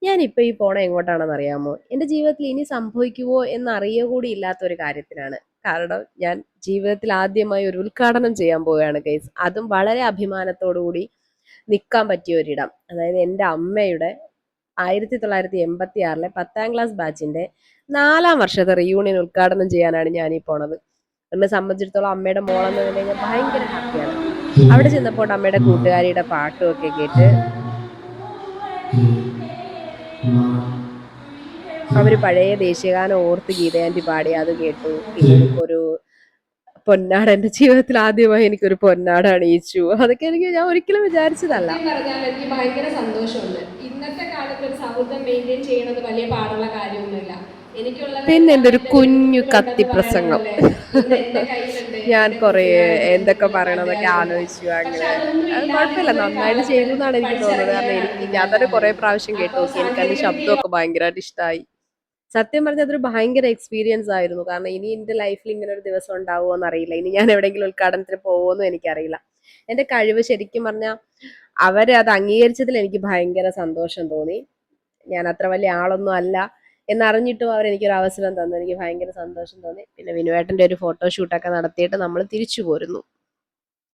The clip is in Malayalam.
ഞാനിപ്പോ ഈ പോണ എങ്ങോട്ടാണെന്ന് അറിയാമോ? എന്റെ ജീവിതത്തിൽ ഇനി സംഭവിക്കുവോ എന്നറിയ കൂടി ഇല്ലാത്തൊരു കാര്യത്തിനാണ്. കാരണം ഞാൻ ജീവിതത്തിൽ ആദ്യമായി ഒരു ഉദ്ഘാടനം ചെയ്യാൻ പോവുകയാണ് ഗൈസ്. അതും വളരെ അഭിമാനത്തോടു കൂടി നിക്കാൻ പറ്റിയ ഒരിടം. അതായത് എന്റെ അമ്മയുടെ 1986-ലെ 10ാം ക്ലാസ് ബാച്ചിന്റെ 4ാം വർഷത്തെ റീയൂണിയൻ ഉദ്ഘാടനം ചെയ്യാനാണ് ഞാനീ പോണത്. എന്നെ സംബന്ധിച്ചിടത്തോളം അമ്മയുടെ മോളെന്ന നിലയിൽ ഞാൻ ഭയങ്കര ഹാപ്പിയാണ്. അവിടെ ചെന്നപ്പോൾ അമ്മയുടെ കൂട്ടുകാരിയുടെ പാട്ടും ഒക്കെ കേട്ട് അവര് പഴയ ദേശീയഗാനം ഓർത്ത് ഗീതയാൻറ്റി പാടി അത് കേട്ടു. പിന്നെ എനിക്കൊരു പൊന്നാട, എന്റെ ജീവിതത്തിൽ ആദ്യമായി എനിക്കൊരു പൊന്നാട അണിയിച്ചു. അതൊക്കെ ഞാൻ ഒരിക്കലും വിചാരിച്ചതല്ല. സത്യം പറഞ്ഞാൽ എനിക്ക് ഭയങ്കര സന്തോഷമുണ്ട്. ഇന്നത്തെ കാലത്ത് ഒരു സൗഹൃദം മെയിൻറ്റെയിൻ ചെയ്യണത് വലിയ പാടുള്ള കാര്യമൊന്നുമില്ല. എനിക്കുള്ളത് പിന്നെ എല്ലാം എന്റെ ഒരു എന്റെ കുഞ്ഞു വിരൽത്തുമ്പിലുണ്ടെന്ന് പറയണ കത്തിപ്രസംഗം പോലെ ഇന്ന് എന്റെ കയ്യിലുണ്ട് ഞാൻ എന്റെ കൊറേ കൂട്ടുകാരുണ്ട്, എന്തൊക്കെ പ്രിയ പറയണമെന്നൊക്കെ നാട്ടുകാരുണ്ട്. ആലോചിച്ചു. പക്ഷെ അങ്ങനെ അതൊന്നും അത് കുഴപ്പമില്ല, ഇല്ലാതിരുന്ന ഒരു നന്നായിട്ട് കാലത്ത് ചെയ്തു എന്നാണ് എനിക്ക് തോന്നുന്നത്. പഠിച്ചിറങ്ങിയ കാരണം ഞാൻ തന്നെ കുറെ എല്ലാവരും. പ്രാവശ്യം കേട്ടു അപ്പോൾ നോക്കി. എനിക്ക് എന്റെ സാങ്കേതിക വിദ്യ ശബ്ദമൊക്കെ ഭയങ്കരമായിട്ട് ഇഷ്ടമായി. സത്യം പറഞ്ഞാൽ അതൊരു ഭയങ്കര എക്സ്പീരിയൻസ് ആയിരുന്നു. കാരണം ഇനി എന്റെ ലൈഫിൽ ഇങ്ങനെ ഒരു ദിവസം ഉണ്ടാവുമോ എന്നറിയില്ല. ഇനി ഞാൻ എവിടെയെങ്കിലും ഉദ്ഘാടനത്തിന് പോകുമെന്നും എനിക്കറിയില്ല. എന്റെ കഴിവ് ശരിക്കും പറഞ്ഞാൽ അവരെ അത് അംഗീകരിച്ചതിൽ എനിക്ക് ഭയങ്കര സന്തോഷം തോന്നി. ഞാൻ അത്ര വലിയ ആളൊന്നും അല്ല എന്നറിഞ്ഞിട്ടും അവരെനിക്കൊരു അവസരം തന്നു. എനിക്ക് ഭയങ്കര സന്തോഷം തോന്നി. പിന്നെ വിനുവേട്ടന്റെ ഒരു ഫോട്ടോഷൂട്ടൊക്കെ നടത്തിയിട്ട് നമ്മൾ തിരിച്ചു പോരുന്നു.